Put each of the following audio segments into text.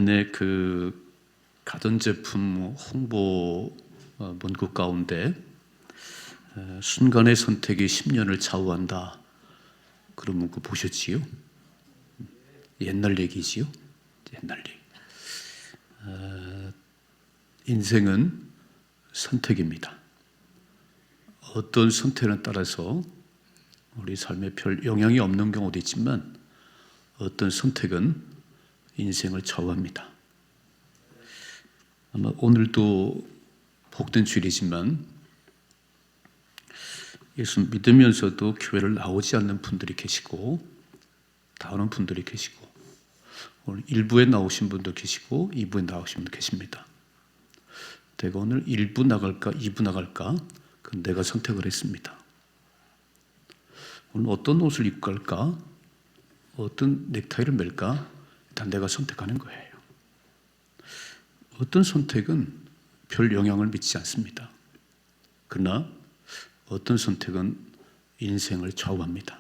네, 가전제품 홍보 문구 가운데 순간의 선택이 10년을 좌우한다, 그런 문구 보셨지요? 옛날 얘기지요? 옛날 얘기. 인생은 선택입니다. 어떤 선택에 따라서 우리 삶에 별 영향이 없는 경우도 있지만 어떤 선택은 인생을 좌우합니다. 아마 오늘도 복된 주일이지만 예수 믿으면서도 교회를 나오지 않는 분들이 계시고 나오는 분들이 계시고, 오늘 1부에 나오신 분도 계시고 2부에 나오신 분도 계십니다. 내가 오늘 1부 나갈까 2부 나갈까, 그건 내가 선택을 했습니다. 오늘 어떤 옷을 입고 갈까, 어떤 넥타이를 맬까, 일단 내가 선택하는 거예요. 어떤 선택은 별 영향을 미치지 않습니다. 그러나 어떤 선택은 인생을 좌우합니다.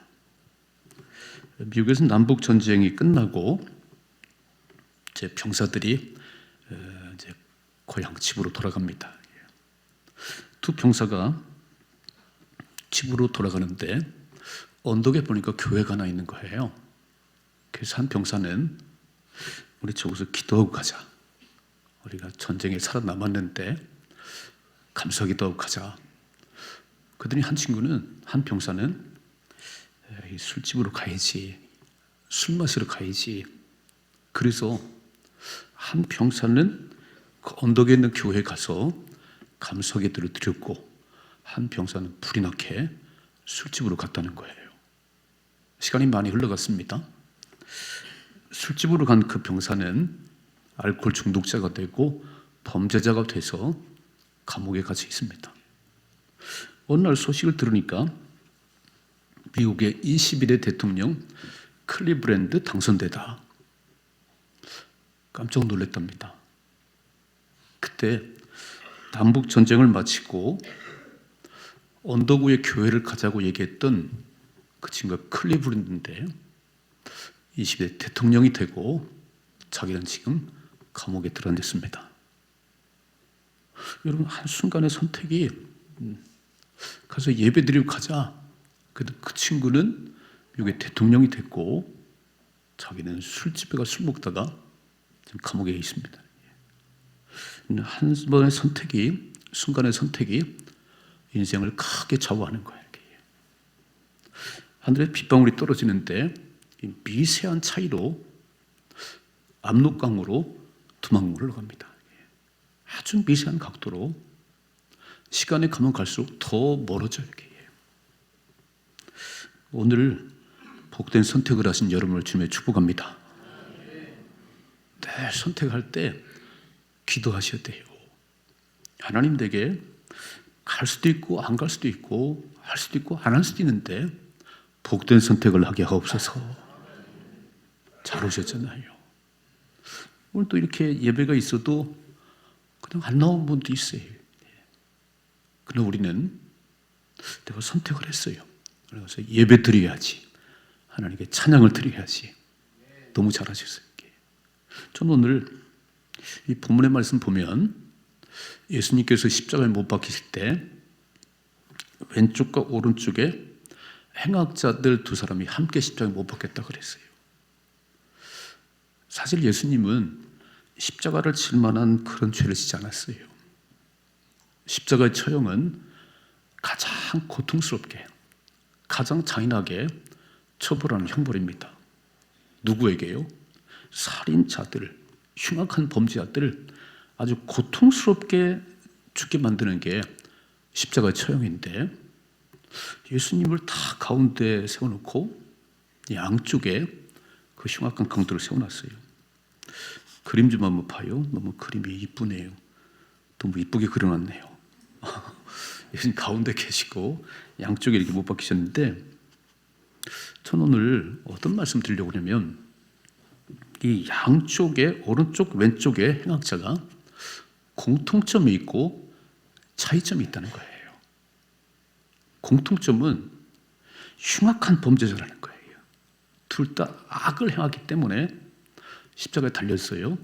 미국에서 남북 전쟁이 끝나고 이제 병사들이 이제 고향 집으로 돌아갑니다. 두 병사가 집으로 돌아가는데 언덕에 보니까 교회가 하나 있는 거예요. 그래서 한 병사는 우리 저기서 기도하고 가자. 우리가 전쟁에 살아남았는데 감사 기도하고 가자. 그러더니 한 병사는 술집으로 가야지, 술 마시러 가야지. 그래서 한 병사는 그 언덕에 있는 교회에 가서 감사 기도를 드렸고, 한 병사는 불이 나게 술집으로 갔다는 거예요. 시간이 많이 흘러갔습니다. 술집으로 간 그 병사는 알코올 중독자가 되고 범죄자가 돼서 감옥에 갇혀 있습니다. 어느 날 소식을 들으니까 미국의 21대 대통령 클리브랜드 당선되다. 깜짝 놀랐답니다. 그때 남북 전쟁을 마치고 언덕 위에 교회를 가자고 얘기했던 그 친구가 클리브랜드인데 20대 대통령이 되고 자기는 지금 감옥에 들어앉았습니다. 여러분, 한순간의 선택이 가서 예배 드리고 가자. 그래도 그 친구는 미국의 대통령이 됐고 자기는 술집에 가 술 먹다가 지금 감옥에 있습니다. 한 번의 선택이, 순간의 선택이 인생을 크게 좌우하는 거예요. 하늘에 빗방울이 떨어지는데 이 미세한 차이로 압록강으로 두망물을 흘러갑니다. 아주 미세한 각도로 시간이 가면 갈수록 더 멀어져요. 오늘 복된 선택을 하신 여러분을 주님의 축복합니다. 네, 선택할 때 기도하셔야 돼요. 하나님 댁에 갈 수도 있고 안 갈 수도 있고 할 수도 있고 안 할 수도 있는데 복된 선택을 하게 하옵소서. 잘 오셨잖아요. 오늘 또 이렇게 예배가 있어도 그냥 안 나온 분도 있어요. 그러나 우리는 내가 선택을 했어요. 그래서 예배 드려야지, 하나님께 찬양을 드려야지. 너무 잘하셨어요. 저는 오늘 이 본문의 말씀 보면 예수님께서 십자가에 못 박히실 때 왼쪽과 오른쪽에 행악자들 두 사람이 함께 십자가에 못 박혔다고 그랬어요. 사실 예수님은 십자가를 질 만한 그런 죄를 지지 않았어요. 십자가의 처형은 가장 고통스럽게, 가장 잔인하게 처벌하는 형벌입니다. 누구에게요? 살인자들, 흉악한 범죄자들을 아주 고통스럽게 죽게 만드는 게 십자가의 처형인데, 예수님을 다 가운데 세워놓고 양쪽에 그 흉악한 강도를 세워놨어요. 그림 좀 한번 봐요. 너무 그림이 이쁘네요. 너무 이쁘게 그려놨네요. 예수님 가운데 계시고 양쪽에 이렇게 못 박히셨는데, 저는 오늘 어떤 말씀 드리려고 하냐면 이 양쪽에, 오른쪽 왼쪽에 행악자가 공통점이 있고 차이점이 있다는 거예요. 공통점은 흉악한 범죄자라는 거예요. 둘 다 악을 행하기 때문에 십자가에 달렸어요.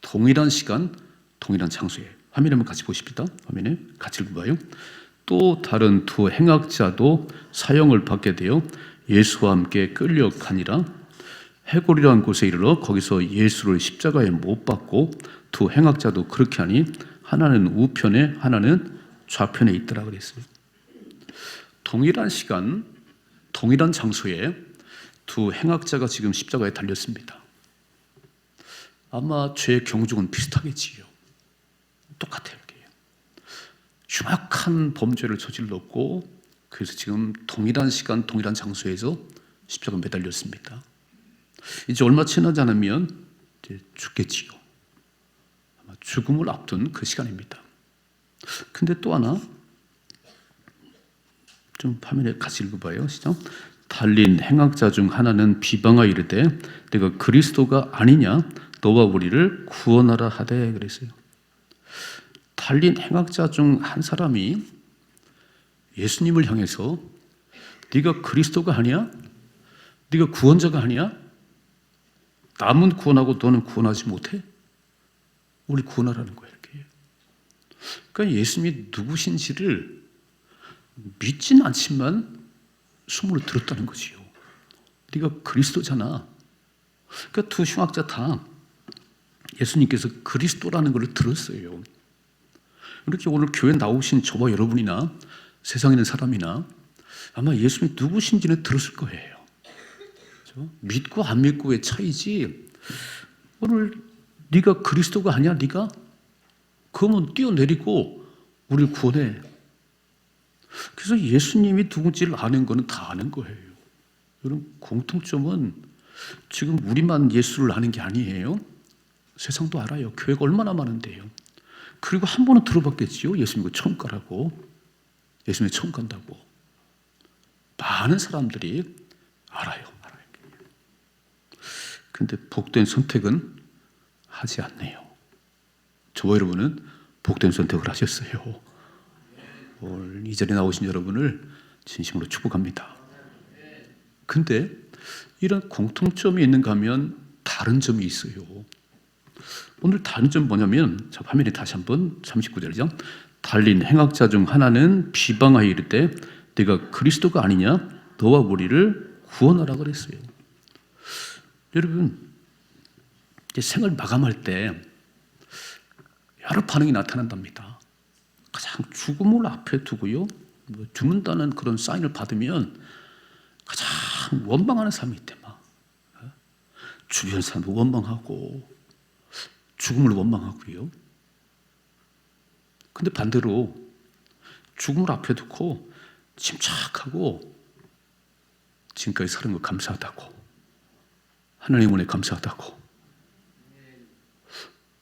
동일한 시간, 동일한 장소에. 화면에 한번 같이 보십시다. 화면에 같이 읽어봐요. 또 다른 두 행악자도 사형을 받게 되어 예수와 함께 끌려가니라. 해골이라는 곳에 이르러 거기서 예수를 십자가에 못 박고 두 행악자도 그렇게 하니 하나는 우편에 하나는 좌편에 있더라 그랬어요. 동일한 시간, 동일한 장소에 두 행악자가 지금 십자가에 달렸습니다. 아마 죄의 경중은 비슷하겠지요. 똑같아요. 흉악한 범죄를 저질렀고 그래서 지금 동일한 시간, 동일한 장소에서 십자가에 매달렸습니다. 이제 얼마 지나지 않으면 이제 죽겠지요. 아마 죽음을 앞둔 그 시간입니다. 근데 또 하나 좀 화면에 같이 읽어봐요. 시작. 달린 행악자 중 하나는 비방하여 이르되 내가 그리스도가 아니냐 너와 우리를 구원하라 하되 그랬어요. 달린 행악자 중 한 사람이 예수님을 향해서 네가 그리스도가 아니야? 네가 구원자가 아니야? 남은 구원하고 너는 구원하지 못해? 우리 구원하라는 거예요. 이렇게. 그러니까 예수님이 누구신지를 믿지는 않지만 소문을 들었다는 거지요. 네가 그리스도잖아. 그러니까 두 흉악자 다 예수님께서 그리스도라는 걸 들었어요. 이렇게 오늘 교회 나오신 저와 여러분이나 세상에 있는 사람이나 아마 예수님이 누구신지는 들었을 거예요. 그렇죠? 믿고 안 믿고의 차이지. 오늘 네가 그리스도가 아니야? 네가? 그러면 뛰어내리고 우리를 구원해. 그래서 예수님이 누군지를 아는 거는 다 아는 거예요. 여러분 공통점은 지금 우리만 예수를 아는 게 아니에요. 세상도 알아요. 교회가 얼마나 많은데요. 그리고 한 번은 들어봤겠지요. 예수님이 처음 가라고. 예수님이 처음 간다고. 많은 사람들이 알아요. 근데 복된 선택은 하지 않네요. 저와 여러분은 복된 선택을 하셨어요. 오늘 이 자리에 나오신 여러분을 진심으로 축복합니다. 근데 이런 공통점이 있는가 하면 다른 점이 있어요. 오늘 다른 점 뭐냐면 자, 화면에 다시 한번 39절이죠. 달린 행악자 중 하나는 비방하여 이르되 네가 그리스도가 아니냐 너와 우리를 구원하라 그랬어요. 여러분 이제 생을 마감할 때 여러 반응이 나타난답니다. 가장 죽음을 앞에 두고요 죽는다는 그런 사인을 받으면 가장 원망하는 사람이 있대. 막 주변 사람도 원망하고 죽음을 원망하고요. 근데 반대로 죽음을 앞에 두고 침착하고 지금까지 살은 거 감사하다고, 하나님 은혜 감사하다고.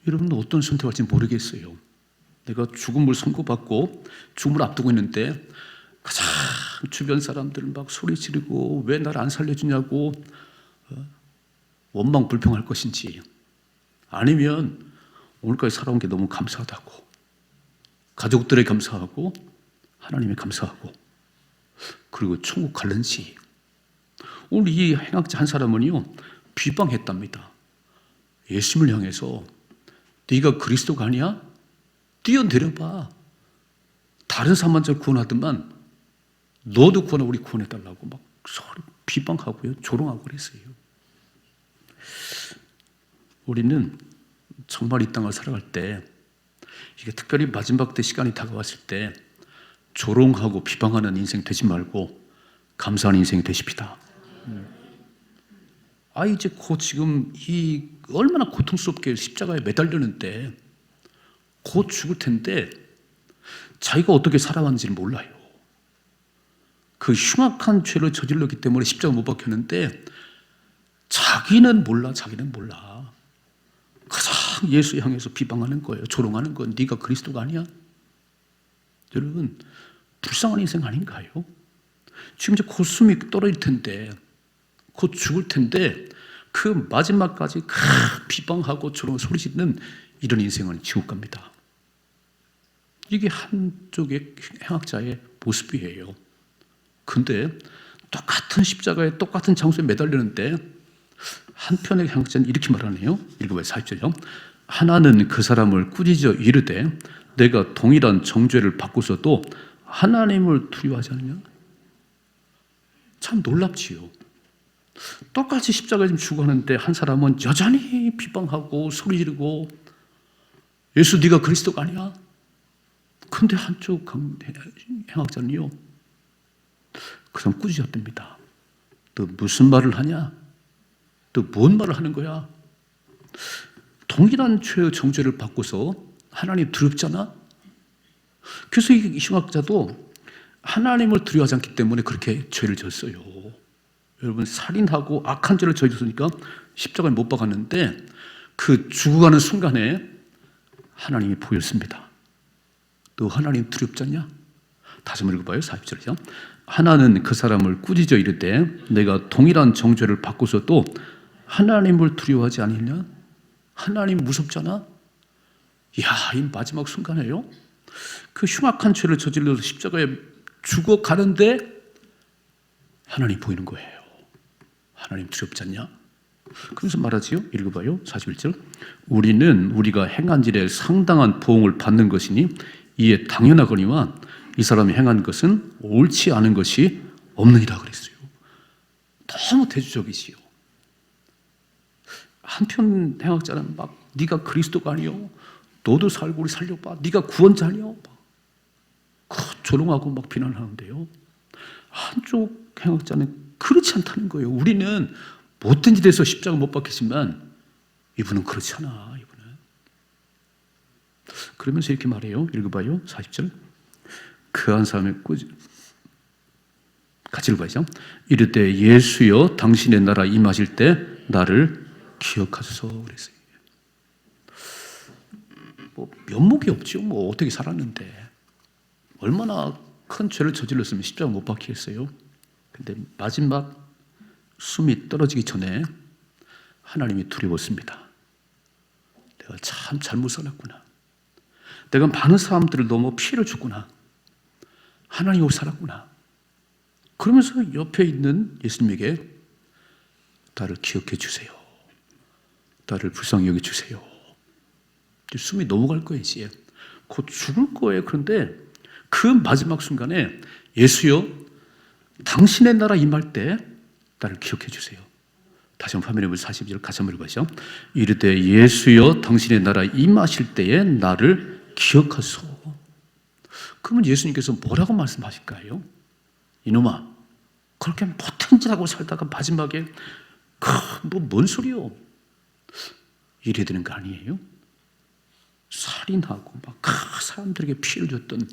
여러분은 어떤 선택할지 모르겠어요. 내가 죽음을 선고받고 죽음을 앞두고 있는데 가장 주변 사람들 막 소리 지르고 왜 나를 안 살려주냐고 원망 불평할 것인지, 아니면 오늘까지 살아온 게 너무 감사하다고, 가족들에 감사하고 하나님에 감사하고 그리고 천국 갈는지. 오늘 이 행악자 한 사람은요 비방했답니다. 예수님을 향해서 네가 그리스도가 아니야? 뛰어내려봐. 다른 사람만 잘 구원하더만 너도 구원하고 우리 구원해달라고 막 서로 비방하고요 조롱하고 그랬어요. 우리는 정말 이 땅을 살아갈 때, 이게 특별히 마지막 때 시간이 다가왔을 때 조롱하고 비방하는 인생 되지 말고 감사하는 인생이 되십시다. 이제 곧 지금 이 얼마나 고통스럽게 십자가에 매달렸는데 곧 죽을 텐데 자기가 어떻게 살아왔는지를 몰라요. 그 흉악한 죄를 저질렀기 때문에 십자가 못 박혔는데 자기는 몰라. 가장 예수 향해서 비방하는 거예요. 조롱하는 건 네가 그리스도가 아니야? 여러분 불쌍한 인생 아닌가요? 지금 이제 곧 숨이 떨어질 텐데, 곧 죽을 텐데 그 마지막까지 비방하고 조롱 소리 짓는 이런 인생은 지옥 갑니다. 이게 한쪽의 행악자의 모습이에요. 근데 똑같은 십자가에 똑같은 장소에 매달리는데 한편의 행악자는 이렇게 말하네요. 읽어봐요. 40절이요. 하나는 그 사람을 꾸짖어 이르되 내가 동일한 정죄를 받고서도 하나님을 두려워하지 않느냐? 참 놀랍지요. 똑같이 십자가에 죽었는데 한 사람은 여전히 비방하고 소리 지르고 예수 네가 그리스도가 아니야? 근데 한쪽 행악자는요, 그 사람 꾸짖었답니다. 너 무슨 말을 하냐? 너 뭔 말을 하는 거야? 동일한 죄의 정죄를 받고서 하나님 두렵잖아? 그래서 이 흉악자도 하나님을 두려워하지 않기 때문에 그렇게 죄를 졌어요. 여러분, 살인하고 악한 죄를 저질렀으니까 십자가에 못 박았는데 그 죽어가는 순간에 하나님이 보였습니다. 너 하나님 두렵지 않냐? 다시 한번 읽어봐요. 40절이죠. 하나는 그 사람을 꾸짖어 이르되 내가 동일한 정죄를 받고서도 하나님을 두려워하지 않느냐? 하나님 무섭잖아? 이야, 이 마지막 순간에요, 그 흉악한 죄를 저질러서 십자가에 죽어가는데 하나님 보이는 거예요. 하나님 두렵지 않냐? 그래서 말하지요. 읽어봐요. 41절. 우리는 우리가 행한 일에 상당한 보응을 받는 것이니 이에 당연하거니와 이 사람이 행한 것은 옳지 않은 것이 없느니라 그랬어요. 너무 대조적이지요. 한편 행악자는 막 네가 그리스도가 아니요, 너도 살고 우리 살려봐, 네가 구원자 아니요, 조롱하고 막 비난하는데요, 한쪽 행악자는 그렇지 않다는 거예요. 우리는 못된 짓에서 십자가 못 박혔지만 이분은 그렇지 않아. 이분은. 그러면서 이렇게 말해요. 읽어봐요. 40절. 그 한 사람의 같이 읽어야죠. 이르되 예수여 당신의 나라 임하실 때 나를 기억하소서 그랬어요. 뭐 면목이 없죠. 뭐 어떻게 살았는데 얼마나 큰 죄를 저질렀으면 십자가 못 박히겠어요. 근데 마지막 숨이 떨어지기 전에 하나님이 두려웠습니다. 내가 참 잘못 살았구나. 내가 많은 사람들을 너무 피해를 줬구나. 하나님으로 살았구나. 그러면서 옆에 있는 예수님에게 나를 기억해 주세요. 나를 불쌍히 여겨 주세요. 숨이 넘어갈 거예요. 이제 곧 죽을 거예요. 그런데 그 마지막 순간에 예수여 당신의 나라 임할 때 나를 기억해 주세요. 다시 한번 화면에 보면 42절 같이 한번 읽어보시죠. 이르되 예수여 당신의 나라 임하실 때에 나를 기억하소서. 그러면 예수님께서 뭐라고 말씀하실까요? 이놈아, 그렇게 못한 짓 하고 살다가 마지막에 뭔 소리요? 이래야 되는 거 아니에요? 살인하고 막 사람들에게 피해를 줬던,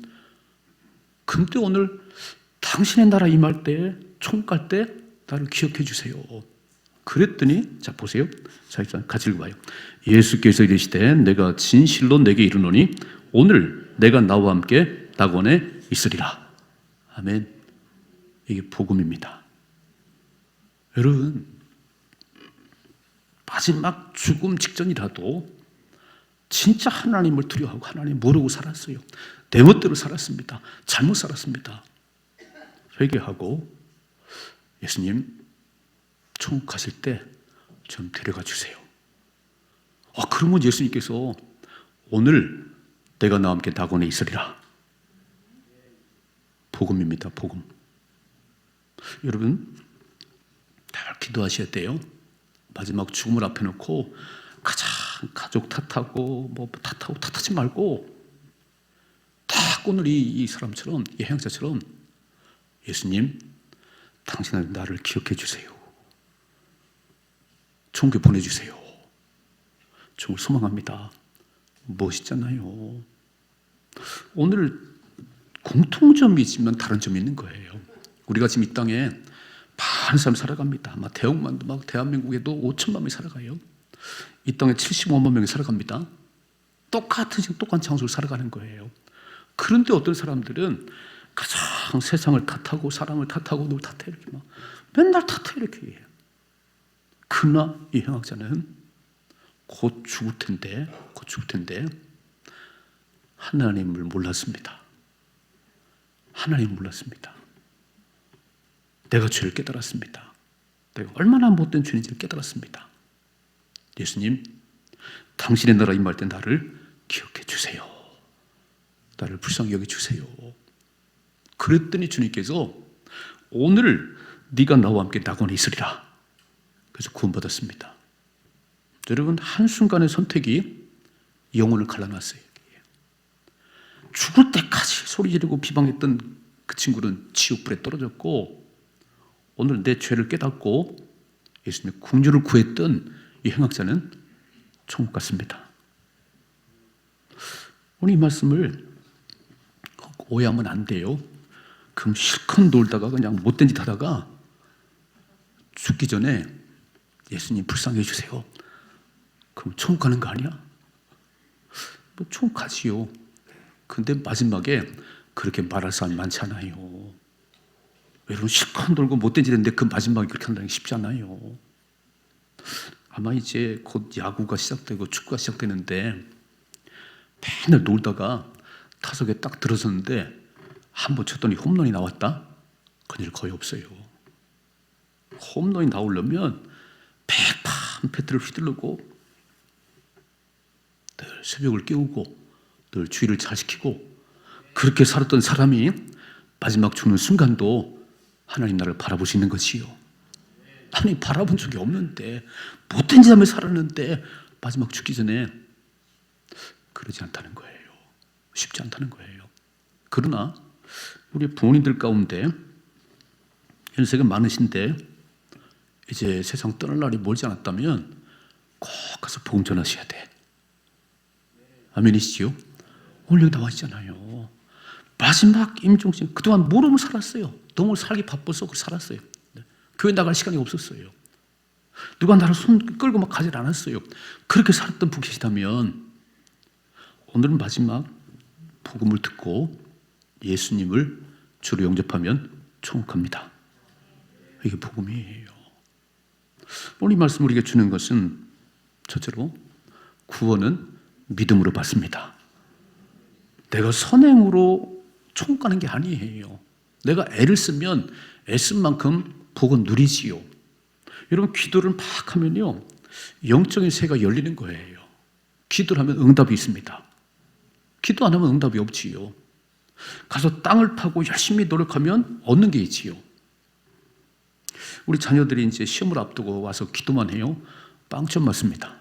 근데 오늘 당신의 나라 임할 때, 총 깔 때 나를 기억해 주세요. 그랬더니 자 보세요. 자 같이 읽어봐요. 예수께서 이르시되 내가 진실로 내게 이르노니 오늘 내가 나와 함께 낙원에 있으리라. 아멘. 이게 복음입니다. 여러분, 마지막 죽음 직전이라도 진짜 하나님을 두려워하고 하나님 모르고 살았어요. 내 멋대로 살았습니다. 잘못 살았습니다. 회개하고 예수님 천국 가실 때 좀 데려가 주세요. 그러면 예수님께서 오늘 내가 나와 함께 낙원에 있으리라. 복음입니다. 복음. 여러분 잘 기도하셔야 돼요. 마지막 죽음을 앞에 놓고 가장 가족 탓하고 뭐 탓하고 탓하지 말고 딱 오늘 이 사람처럼, 이 행자처럼 예수님 당신은 나를 기억해 주세요. 천국에 보내주세요. 정말 소망합니다. 멋있잖아요. 오늘 공통점이 있지만 다른 점이 있는 거예요. 우리가 지금 이 땅에 많은 사람이 살아갑니다. 아마 대형만도 막 대한민국에도 5천만 명이 살아가요. 이 땅에 75만 명이 살아갑니다. 똑같은 장소를 살아가는 거예요. 그런데 어떤 사람들은 가장 세상을 탓하고 사람을 탓하고 누굴 탓해 이렇게 막 맨날 탓해 이렇게 해요. 그러나 이 행악자는 곧 죽을 텐데 하나님을 몰랐습니다. 하나님을 몰랐습니다. 내가 죄를 깨달았습니다. 내가 얼마나 못된 죄인지를 깨달았습니다. 예수님, 당신의 나라 임할 때 나를 기억해 주세요. 나를 불쌍히 여겨주세요. 그랬더니 주님께서 오늘 네가 나와 함께 낙원에 있으리라. 그래서 구원받았습니다. 여러분, 한순간의 선택이 영혼을 갈라놨어요. 죽을 때까지 소리 지르고 비방했던 그 친구는 지옥불에 떨어졌고, 오늘 내 죄를 깨닫고 예수님의 긍휼을 구했던 이 행악자는 천국 갔습니다. 오늘 이 말씀을 오해하면 안 돼요. 그럼 실컷 놀다가 그냥 못된 짓 하다가 죽기 전에 예수님 불쌍히 해주세요. 그럼 천국 가는 거 아니야? 뭐 천국 가지요. 근데 마지막에 그렇게 말할 사람이 많지 않아요. 여러분, 실컷 놀고 못된 짓 했는데 그 마지막에 그렇게 한다는 게 쉽지 않아요. 아마 이제 곧 야구가 시작되고 축구가 시작되는데 맨날 놀다가 타석에 딱 들어섰는데 한 번 쳤더니 홈런이 나왔다? 그런 일 거의 없어요. 홈런이 나오려면 백판 배트를 휘두르고 늘 새벽을 깨우고 늘 주의를 잘 지키고 그렇게 살았던 사람이 마지막 죽는 순간도 하나님 나를 바라볼 수 있는 것이요. 아니, 바라본 적이 없는데 못된 짓 하며 살았는데 마지막 죽기 전에 그러지 않다는 거예요. 쉽지 않다는 거예요. 그러나 우리 부모님들 가운데 연세가 많으신데 이제 세상 떠날 날이 멀지 않았다면 꼭 가서 복음 전하셔야 돼. 아멘이시죠? 오늘 여기 나와 있잖아요. 마지막 임종신, 그동안 모르고 살았어요. 너무 살기 바빠서 살았어요. 교회 나갈 시간이 없었어요. 누가 나를 손 끌고 막 가지 않았어요. 그렇게 살았던 분 계시다면 오늘은 마지막 복음을 듣고 예수님을 주로 영접하면 천국 갑니다. 이게 복음이에요. 오늘 이 말씀을 우리에게 주는 것은 첫째로 구원은 믿음으로 받습니다. 내가 선행으로 천국 가는 게 아니에요. 내가 애를 쓰면 애쓴 만큼 복은 누리지요. 여러분, 기도를 막 하면요, 영적인 세계가 열리는 거예요. 기도를 하면 응답이 있습니다. 기도 안 하면 응답이 없지요. 가서 땅을 파고 열심히 노력하면 얻는 게 있지요. 우리 자녀들이 이제 시험을 앞두고 와서 기도만 해요. 빵점 맞습니다.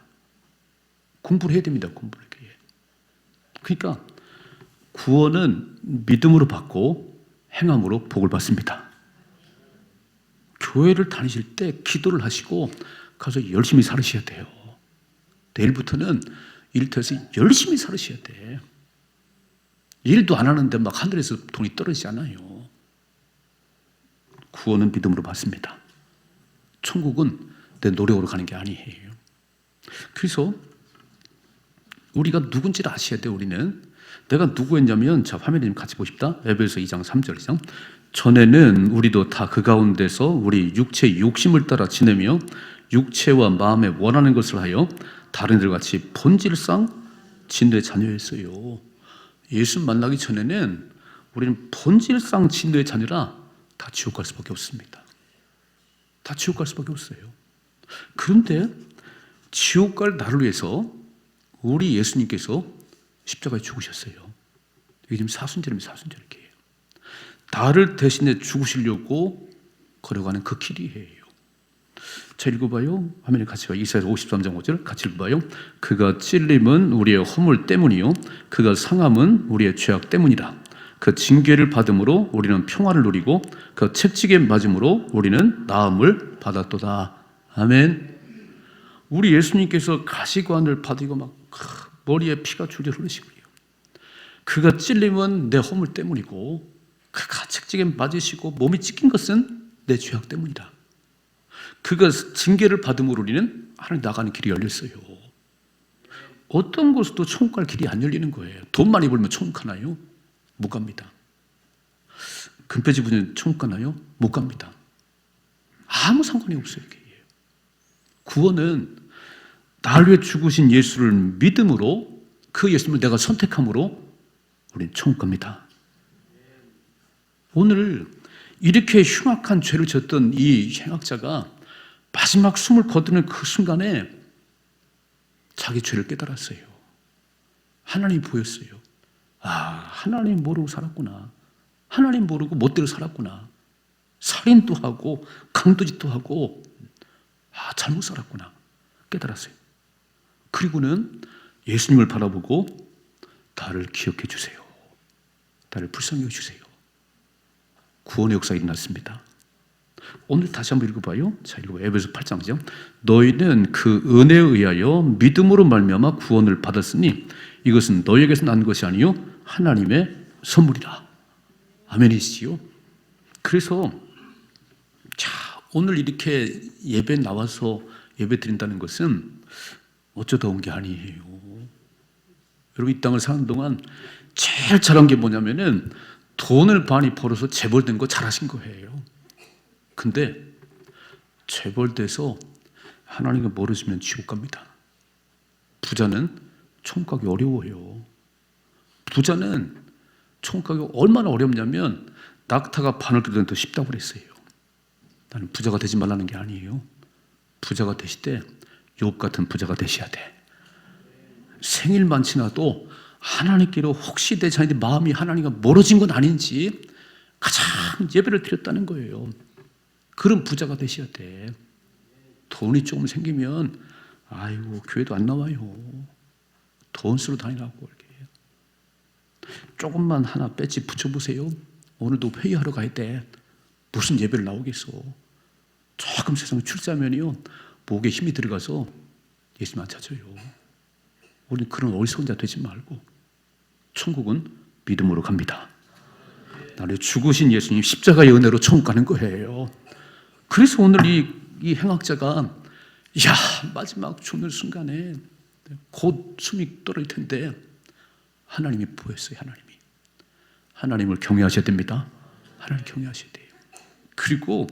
공부를 해야 됩니다. 공부를 해야. 그러니까 구원은 믿음으로 받고 행함으로 복을 받습니다. 교회를 다니실 때 기도를 하시고 가서 열심히 살으셔야 돼요. 내일부터는 일터에서 열심히 살으셔야 돼. 일도 안 하는데 막 하늘에서 돈이 떨어지지 않아요. 구원은 믿음으로 받습니다. 천국은 내 노력으로 가는 게 아니에요. 그래서 우리가 누군지를 아셔야 돼요. 우리는 내가 누구였냐면, 자, 화면에 좀 같이 보십시다. 에베소 2장 3절 이상. 전에는 우리도 다 그 가운데서 우리 육체의 욕심을 따라 지내며 육체와 마음에 원하는 것을 하여 다른 이들 같이 본질상 진노의 자녀였어요. 예수 만나기 전에는 우리는 본질상 진노의 자녀라 다 지옥 갈 수밖에 없습니다. 다 지옥 갈 수밖에 없어요. 그런데 지옥 갈 나를 위해서 우리 예수님께서 십자가에 죽으셨어요. 이게 지금 사순절입니다. 사순절 이렇게. 나를 대신에 죽으시려고 걸어가는 그 길이에요. 자, 읽어봐요. 화면에 같이 봐요. 이사야 53장 5절 같이 읽어봐요. 그가 찔림은 우리의 허물 때문이요 그가 상함은 우리의 죄악 때문이라. 그 징계를 받음으로 우리는 평화를 누리고 그 채찍에 맞음으로 우리는 나음을 받았도다. 아멘. 우리 예수님께서 가시관을 받으고 막 머리에 피가 줄줄 흐르시고요. 그가 찔림은 내 허물 때문이고 그가 채찍에 맞으시고 몸이 찢긴 것은 내 죄악 때문이다. 그가 징계를 받음으로 우리는 하나님 나가는 길이 열렸어요. 어떤 곳에도 천국 갈 길이 안 열리는 거예요. 돈 많이 벌면 천국 가나요? 못 갑니다. 금패지 부는 천국 가나요? 못 갑니다. 아무 상관이 없어요. 이게. 구원은 나를 위해 죽으신 예수를 믿음으로, 그 예수님을 내가 선택함으로 우리는 천국 갑니다. 오늘 이렇게 흉악한 죄를 졌던 이 행악자가 마지막 숨을 거두는 그 순간에 자기 죄를 깨달았어요. 하나님이 보였어요. 아, 하나님 모르고 살았구나. 하나님 모르고 멋대로 살았구나. 살인도 하고 강도짓도 하고 잘못 살았구나 깨달았어요. 그리고는 예수님을 바라보고 나를 기억해 주세요. 나를 불쌍히 여주세요. 구원의 역사가 일어났습니다. 오늘 다시 한번 읽어봐요. 자, 읽어봐요. 에베소 8장이죠. 너희는 그 은혜에 의하여 믿음으로 말미암아 구원을 받았으니 이것은 너희에게서 난 것이 아니요 하나님의 선물이라. 아멘이시지요. 그래서 자, 오늘 이렇게 예배 나와서 예배 드린다는 것은 어쩌다 온 게 아니에요. 여러분 이 땅을 사는 동안 제일 잘한 게 뭐냐면은 돈을 많이 벌어서 재벌된 거 잘하신 거예요. 근데 재벌돼서 하나님과 멀어지면 지옥 갑니다. 부자는 천국 가기 어려워요. 부자는 천국 가기 얼마나 어렵냐면 낙타가 바늘 끓이는 더 쉽다고 그랬어요. 나는 부자가 되지 말라는 게 아니에요. 부자가 되실 때 욥 같은 부자가 되셔야 돼. 생일만 지나도 하나님께로 혹시 내 자녀의 마음이 하나님과 멀어진 건 아닌지 가장 예배를 드렸다는 거예요. 그런 부자가 되셔야 돼. 돈이 조금 생기면 아이고 교회도 안 나와요. 돈 쓰러 다니라고 이렇게. 조금만 하나 배지 붙여보세요. 오늘도 회의하러 가야 돼. 무슨 예배를 나오겠어. 조금 세상에 출세하면요 목에 힘이 들어가서 예수님 안 찾아요. 우리는 그런 어리석은 자 되지 말고 천국은 믿음으로 갑니다. 나를 죽으신 예수님 십자가의 은혜로 천국 가는 거예요. 그래서 오늘 이 행악자가 마지막 죽는 순간에 곧 숨이 떨어질 텐데 하나님이 보였어요. 하나님을 경외하셔야 됩니다. 하나님 경외하셔야 돼요. 그리고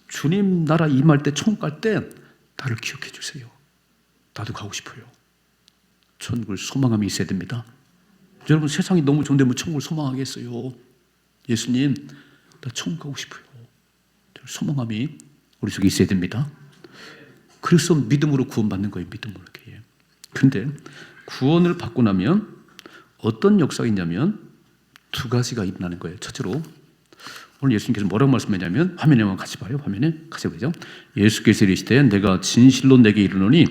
주님 나라 임할 때 천국 갈 때 나를 기억해 주세요. 나도 가고 싶어요. 천국을 소망함이 있어야 됩니다. 여러분 세상이 너무 좋은데 뭐 천국을 소망하겠어요. 예수님 나 천국 가고 싶어요. 소망함이 우리 속에 있어야 됩니다. 그래서 믿음으로 구원받는 거예요. 믿음으로. 근데 구원을 받고 나면 어떤 역사가 있냐면 두 가지가 일어나는 거예요. 첫째로 오늘 예수님께서 뭐라고 말씀하냐면 화면에만 같이 봐요. 화면에 같이 보죠. 예수께서 이르시되 내가 진실로 내게 이르노니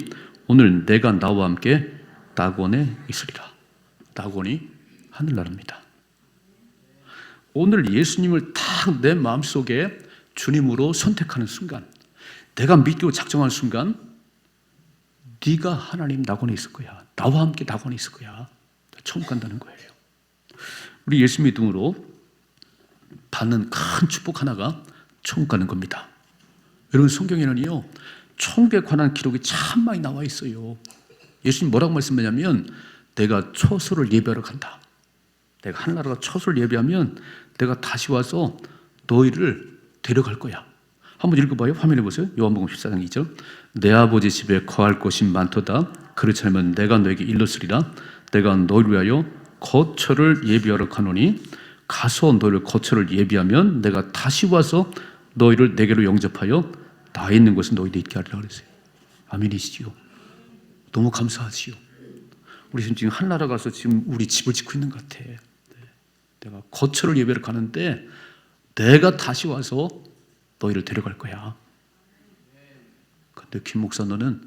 오늘 내가 나와 함께 낙원에 있으리라. 낙원이 하늘나라입니다. 오늘 예수님을 딱 내 마음속에 주님으로 선택하는 순간, 내가 믿기로 작정하는 순간 네가 하나님 낙원에 있을 거야. 나와 함께 낙원에 있을 거야. 천국 간다는 거예요. 우리 예수 믿음으로 받는 큰 축복 하나가 천국 가는 겁니다. 여러분 성경에는요 천국에 관한 기록이 참 많이 나와 있어요. 예수님 뭐라고 말씀하냐면 내가 처소를 예배하러 간다. 내가 하늘나라가 처소를 예배하면 내가 다시 와서 너희를 데려갈 거야. 한번 읽어봐요. 화면에 보세요. 요한복음 14장 2절. 내 아버지 집에 거할 곳이 많도다. 그렇지 않으면 내가 너에게 일렀으리라. 내가 너희를 위하여 거처를 예비하러 가노니 가서 너희를 거처를 예비하면 내가 다시 와서 너희를 내게로 영접하여 나 있는 곳에 너희도 있게 하리라 그랬어요. 아멘이시지요. 너무 감사하지요. 우리 지금 하늘나라 가서 지금 우리 집을 짓고 있는 것 같아. 내가 거처를 예배를 가는데 내가 다시 와서 너희를 데려갈 거야. 근데 김 목사 너는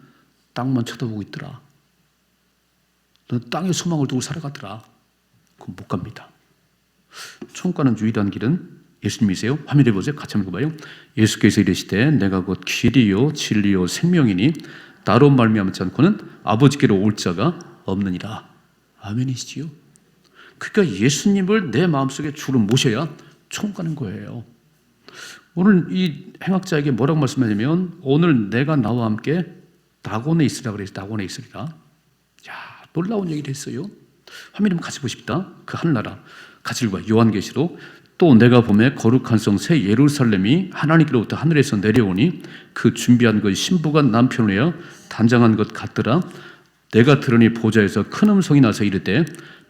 땅만 쳐다보고 있더라. 너는 땅에 소망을 두고 살아가더라. 그럼 못 갑니다. 천국 가는 유일한 길은 예수님이세요. 화면에 보세요. 같이 한번 읽어봐요. 예수께서 이르시되 내가 곧 길이요 진리요 생명이니 나로 말미암지 않고는 아버지께로 올 자가 없느니라. 아멘이시지요. 그러니까 예수님을 내 마음속에 주로 모셔야 천국 가는 거예요. 오늘 이 행악자에게 뭐라고 말씀하냐면 오늘 내가 나와 함께 낙원에 있으라 그래서 낙원에 있으리라. 놀라운 얘기를 했어요. 화면에 한번 같이 보십시다. 그 하늘나라 같이 읽어봐요. 요한계시록. 또 내가 보매 거룩한 성 새 예루살렘이 하나님께로부터 하늘에서 내려오니 그 준비한 것이 신부가 남편을 위하여 단장한 것 같더라. 내가 들으니 보좌에서 큰 음성이 나서 이르되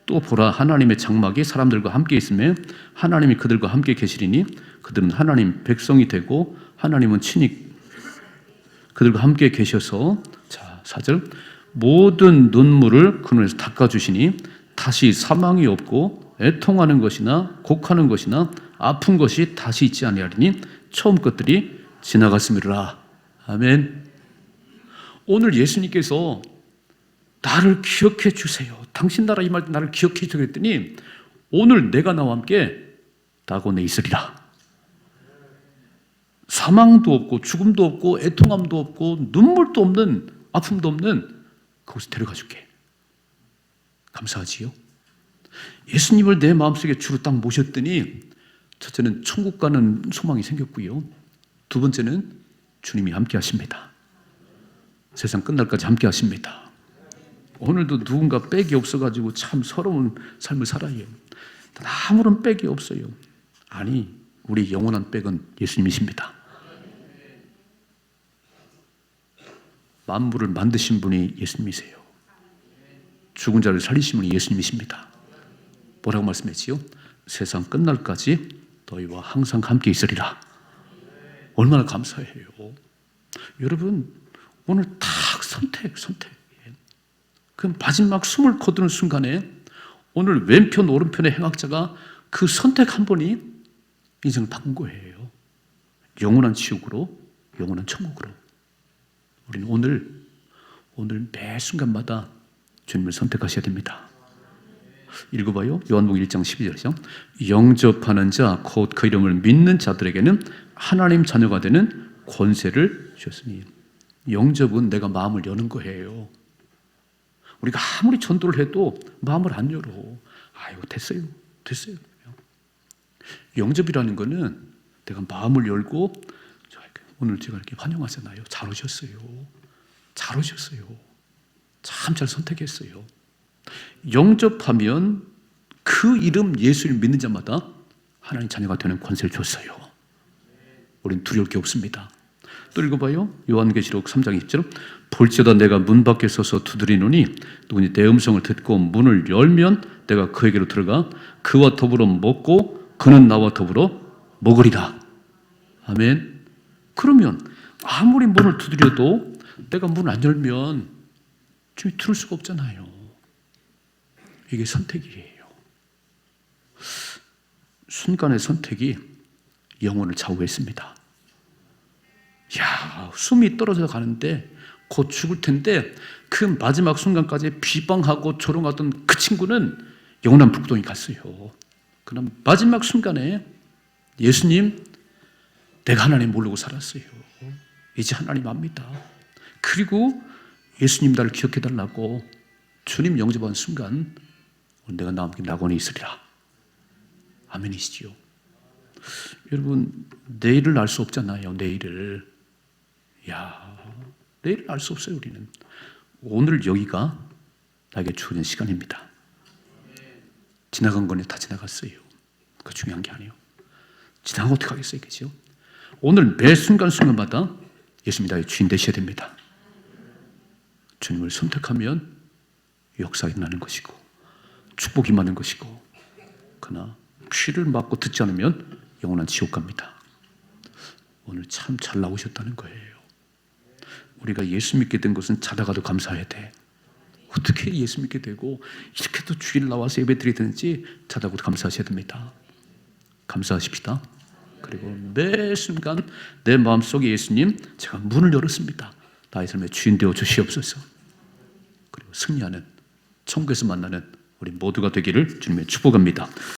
또 보라 하나님의 장막이 사람들과 함께 있으며 하나님이 그들과 함께 계시리니 그들은 하나님 백성이 되고 하나님은 친히 그들과 함께 계셔서 자 4절 모든 눈물을 그 눈에서 닦아주시니 다시 사망이 없고 애통하는 것이나 곡하는 것이나 아픈 것이 다시 있지 아니하리니 처음 것들이 지나갔음이라. 아멘. 오늘 예수님께서 나를 기억해 주세요. 당신 나라 임할 때 나를 기억해 주세요 했더니 오늘 내가 나와 함께 낙원에 있으리라. 사망도 없고 죽음도 없고 애통함도 없고 눈물도 없는 아픔도 없는 그곳에 데려가 줄게. 감사하지요? 예수님을 내 마음속에 주로 딱 모셨더니 첫째는 천국 가는 소망이 생겼고요. 두 번째는 주님이 함께 하십니다. 세상 끝날까지 함께 하십니다. 오늘도 누군가 빽이 없어가지고 참 서러운 삶을 살아요. 아무런 빽이 없어요. 아니, 우리 영원한 빽은 예수님이십니다. 만물을 만드신 분이 예수님이세요. 죽은 자를 살리신 분이 예수님이십니다. 뭐라고 말씀했지요? 세상 끝날까지 너희와 항상 함께 있으리라. 얼마나 감사해요. 여러분, 오늘 딱 선택. 그 마지막 숨을 거두는 순간에 오늘 왼편 오른편의 행악자가 그 선택 한 번이 인생을 바꾼 거예요. 영원한 지옥으로, 영원한 천국으로. 우리는 오늘 매 순간마다 주님을 선택하셔야 됩니다. 읽어봐요. 요한복음 1장 12절이죠. 영접하는 자, 곧 그 이름을 믿는 자들에게는 하나님 자녀가 되는 권세를 주셨으니. 영접은 내가 마음을 여는 거예요. 우리가 아무리 전도를 해도 마음을 안 열어. 아이고 됐어요. 영접이라는 거는 내가 마음을 열고 오늘 제가 이렇게 환영하잖아요. 잘 오셨어요. 참 잘 선택했어요. 영접하면 그 이름 예수를 믿는 자마다 하나님 자녀가 되는 권세를 줬어요. 우린 두려울 게 없습니다. 또 읽어봐요. 요한계시록 3장 20절. 볼지어다 내가 문 밖에 서서 두드리노니 누구니 내 음성을 듣고 문을 열면 내가 그에게로 들어가 그와 더불어 먹고 그는 나와 더불어 먹으리라. 아멘. 그러면 아무리 문을 두드려도 내가 문을 안 열면 주님이 들을 수가 없잖아요. 이게 선택이에요. 순간의 선택이 영혼을 좌우했습니다. 야, 숨이 떨어져 가는데 곧 죽을 텐데 그 마지막 순간까지 비방하고 조롱하던 그 친구는 영원한 북동에 갔어요. 그럼 마지막 순간에 예수님, 내가 하나님 모르고 살았어요. 이제 하나님 압니다. 그리고 예수님 나를 기억해달라고 주님 영접한 순간 내가 나와 함께 낙원에 있으리라. 아멘이시지요. 여러분, 내일을 알 수 없잖아요. 내일을 알 수 없어요. 우리는 오늘 여기가 나에게 주어진 시간입니다. 지나간 거는 다 지나갔어요. 그거 중요한 게 아니에요. 지나가면 어떻게 하겠어요? 그죠? 오늘 매 순간순간마다 예수님이 나의 주인 되셔야 됩니다. 주님을 선택하면 역사가 일어나는 것이고 축복이 많은 것이고, 그러나 귀를 막고 듣지 않으면 영원한 지옥 갑니다. 오늘 참 잘 나오셨다는 거예요. 우리가 예수 믿게 된 것은 자다가도 감사해야 돼. 어떻게 예수 믿게 되고 이렇게도 주일 나와서 예배 드리게 되는지 자다가도 감사하셔야 됩니다. 감사하십시다. 그리고 매 순간 내 마음속에 예수님, 제가 문을 열었습니다. 나의 삶의 주인 되어 주시옵소서. 그리고 승리하는 천국에서 만나는 우리 모두가 되기를 주님의 축복합니다.